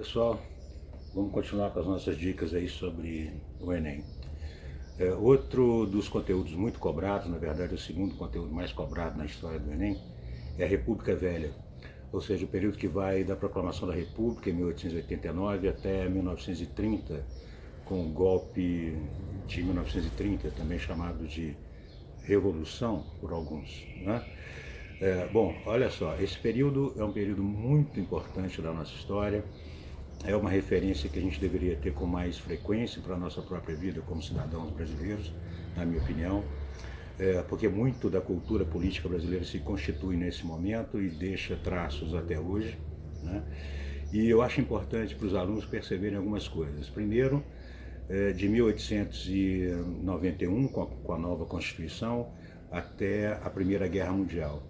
Pessoal, vamos continuar com as nossas dicas aí sobre o Enem. Outro dos conteúdos muito cobrados, na verdade o segundo conteúdo mais cobrado na história do Enem, é a República Velha, ou seja, o período que vai da proclamação da República em 1889 até 1930, com o golpe de 1930, também chamado de Revolução por alguns, né? Bom, olha só, esse período é um período muito importante da nossa história, é uma referência que a gente deveria ter com mais frequência para a nossa própria vida como cidadãos brasileiros, na minha opinião, porque muito da cultura política brasileira se constitui nesse momento e deixa traços até hoje, né? E eu acho importante para os alunos perceberem algumas coisas. Primeiro, de 1891, com a nova Constituição, até a Primeira Guerra Mundial.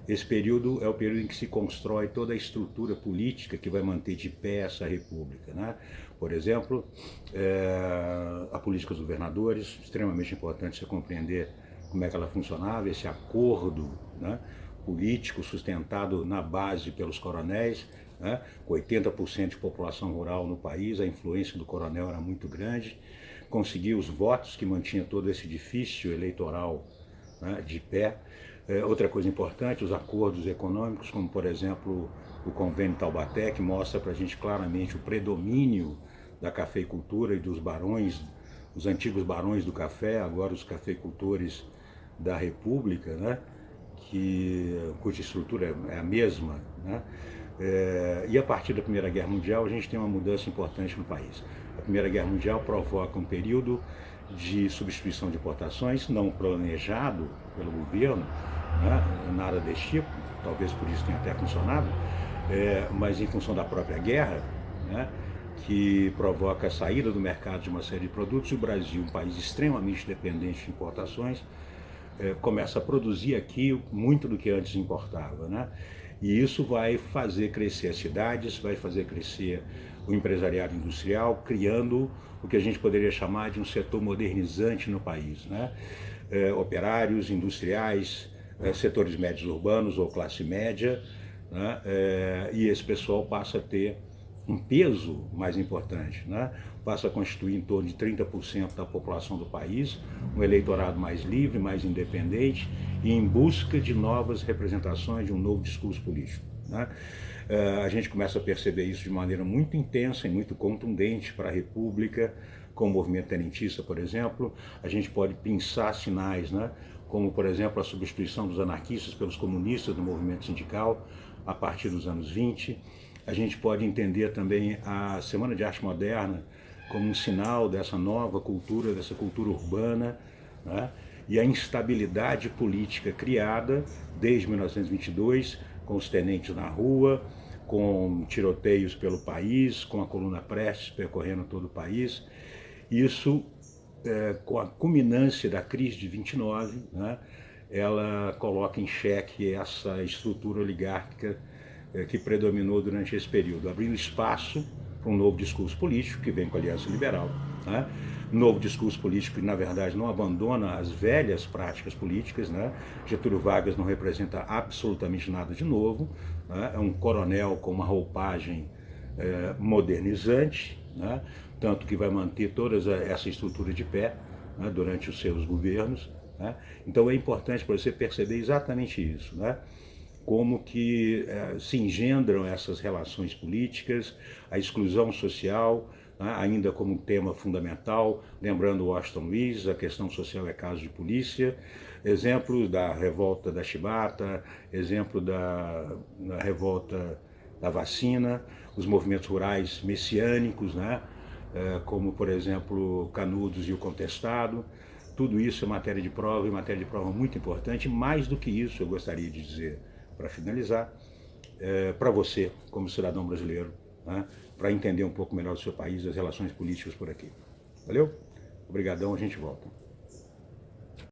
Esse período é o período em que se constrói toda a estrutura política que vai manter de pé essa república, né? Por exemplo, a política dos governadores, extremamente importante você compreender como é que ela funcionava, esse acordo, né, político sustentado na base pelos coronéis, né, com 80% de população rural no país, a influência do coronel era muito grande, conseguir os votos que mantinha todo esse edifício eleitoral, né, de pé. Outra coisa importante, os acordos econômicos, como por exemplo o Convênio Taubaté, que mostra para a gente claramente o predomínio da cafeicultura e dos barões, os antigos barões do café, agora os cafeicultores da República, né, cuja estrutura é a mesma, né? E a partir da Primeira Guerra Mundial a gente tem uma mudança importante no país. A Primeira Guerra Mundial provoca um período de substituição de importações, não planejado pelo governo, né, nada desse tipo, talvez por isso tenha até funcionado, mas em função da própria guerra, né, que provoca a saída do mercado de uma série de produtos, e o Brasil, um país extremamente dependente de importações, começa a produzir aqui muito do que antes importava, né? E isso vai fazer crescer as cidades, vai fazer crescer o empresariado industrial, criando o que a gente poderia chamar de um setor modernizante no país, né? Operários, industriais, setores médios urbanos ou classe média, né? E esse pessoal passa a ter um peso mais importante, né? Passa a constituir em torno de 30% da população do país, um eleitorado mais livre, mais independente e em busca de novas representações, de um novo discurso político, né? A gente começa a perceber isso de maneira muito intensa e muito contundente para a República, com o movimento tenentista, por exemplo. A gente pode pensar sinais, né? Como, por exemplo, a substituição dos anarquistas pelos comunistas do movimento sindical a partir dos anos 20. A gente pode entender também a Semana de Arte Moderna como um sinal dessa nova cultura, dessa cultura urbana, né? E a instabilidade política criada desde 1922, com os tenentes na rua, com tiroteios pelo país, com a coluna Prestes percorrendo todo o país. Isso, com a culminância da crise de 29, né, ela coloca em xeque essa estrutura oligárquica que predominou durante esse período, abrindo espaço para um novo discurso político, que vem com a Aliança Liberal, né? Novo discurso político que, na verdade, não abandona as velhas práticas políticas, né? Getúlio Vargas não representa absolutamente nada de novo, né? É um coronel com uma roupagem modernizante, né? Tanto que vai manter toda essa estrutura de pé, né, durante os seus governos, né? Então é importante para você perceber exatamente isso, né? Como que se engendram essas relações políticas, a exclusão social, né, ainda como tema fundamental, lembrando Washington Luiz, a questão social é caso de polícia, exemplos da revolta da chibata, exemplo da revolta da vacina, os movimentos rurais messiânicos, né, como por exemplo Canudos e o Contestado. Tudo isso é matéria de prova, e matéria de prova muito importante. Mais do que isso, eu gostaria de dizer, para finalizar, para você, como cidadão brasileiro, né, para entender um pouco melhor do seu país, das relações políticas por aqui. Valeu? Obrigadão, a gente volta.